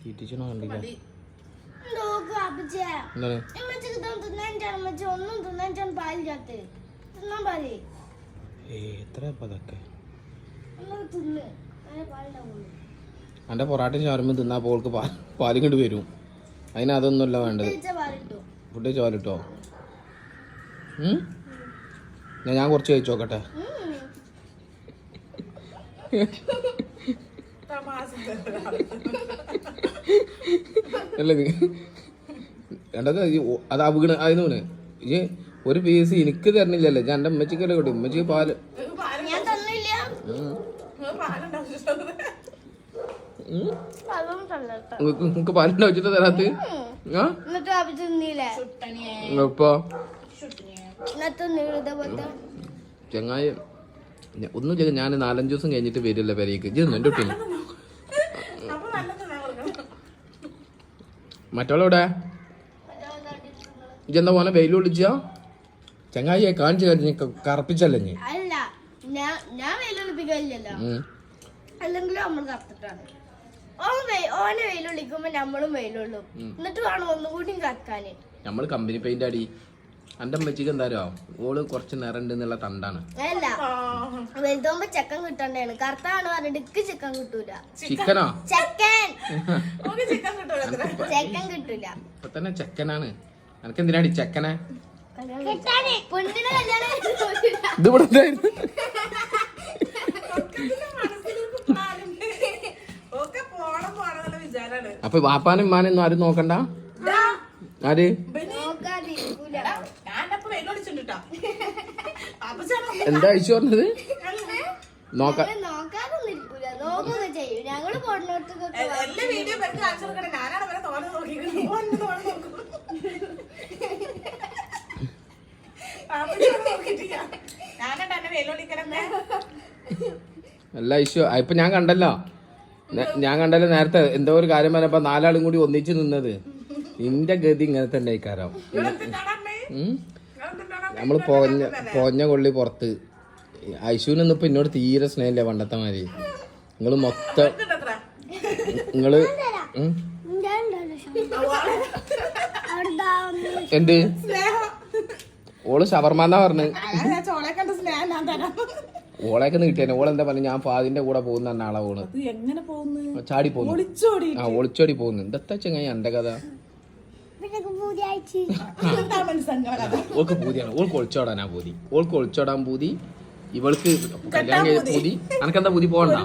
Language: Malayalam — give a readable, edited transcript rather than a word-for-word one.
തീറ്റിച്ചണോ കണ്ടില്ല എത്ര അതൊക്കെ എൻ്റെ പൊറാട്ട ചോരുമ്പോൾ തിന്നാ പോൾക്ക് പാലും കൊണ്ട് വരും. അതിന് അതൊന്നുമല്ല വേണ്ടത്. ഫുഡ് ചോലിട്ടോ ഞാൻ കുറച്ച് കഴിച്ചു നോക്കട്ടെ. അല്ല കണ്ടത് അത് അവഗണ അതിന് ഈ ഒരു പീസ് എനിക്ക് തരണില്ലല്ലോ. ഞാൻ എൻ്റെ ഉമ്മച്ചിക്കല്ലേ കിട്ടും. ഉമ്മച്ചിക്ക് പാല് നിങ്ങക്ക് പാലിന്റെ വെച്ചിട്ട് തരാത്ത ഇപ്പൊ ചങ്ങായി ഒന്നും ഞാൻ 4-5 ദിവസം കഴിഞ്ഞിട്ട് വരില്ല പെരേക്ക്. എന്റെ കുട്ടി മറ്റോളെവിടെ ഇജെന്താ പോലെ വെയിൽ വിളിച്ചാ ചങ്ങായിയെ കാണിച്ചു കഴിഞ്ഞ കറപ്പിച്ചല്ലേ നീ? അല്ലെങ്കിലും നമ്മൾ കറത്തിട്ടാണ്. ഓനെ വെയിലൊളിക്കുമ്പോ നമ്മളും വെയിലുള്ളൂ. എന്നിട്ട് വേണം ഒന്നുകൂടി കറക്കാന്. നമ്മള് കമ്പനി പെയിന്റ് അടി. എന്റെ അമ്മച്ചിക്ക് എന്തായാലോ ഓള് കുറച്ച് നിറണ്ട് എന്നുള്ള തണ്ടാണ്. അല്ല വലുതാകുമ്പോ ചെക്കൻ കിട്ടണ്ടാണ്. കറുത്താണ് പറഞ്ഞിട്ട് ചിക്കൻ കിട്ടൂല. ചിക്കനോ? ചെക്കൻ കിട്ടൂല. ഇപ്പൊ തന്നെ ചെക്കനാണ്. എനക്ക് എന്തിനാടി ചെക്കനെ? പെണ്ണിനെ കല്യാണം ഇതിവിടെ അപ്പൊ വാപ്പാനും ഉമ്മാനൊന്നും ആരും നോക്കണ്ട. ആര് എന്താ അയച്ചു പറഞ്ഞത്? അല്ല ഇഷ്യൂ ഇപ്പൊ ഞാൻ കണ്ടല്ലോ നേരത്തെ എന്തോ ഒരു കാര്യം പറഞ്ഞപ്പോ 4 ആളും കൂടി ഒന്നിച്ച് നിന്നത്. നിന്റെ ഗതി ഇങ്ങനെ തന്നെ ആയിക്കാരാം. നമ്മള് പോഞ്ഞ കൊള്ളി പുറത്ത്. ഐശുവിനൊന്നും ഇപ്പൊ എന്നോട് തീരെ സ്നേഹമില്ല പണ്ടത്തെ മാതിരി. നിങ്ങള് മൊത്തം എന്ത് ഓള് ഷവർമാന്നാ പറഞ്ഞ് ഓളേക്ക് കിട്ടിയ ഓളെന്താ പറഞ്ഞു ഞാൻ ഫാദിന്റെ കൂടെ പോകുന്ന ആളെ പോണ് ചാടി പോകുന്നു. ഒളിച്ചോടി പോകുന്നു. എന്താ ചെങ്ങായി എന്റെ കഥ? ഓൾക്ക് പൂതിയാണ്. ഓൾക്ക് ഒളിച്ചോടാനാ പൂതി. ഓൾക്ക് ഒളിച്ചോടാൻ പൂതി. ഇവൾക്ക് കല്യാണം പൂതി. അനക്കെന്താ പൂതി? പോകണ്ട.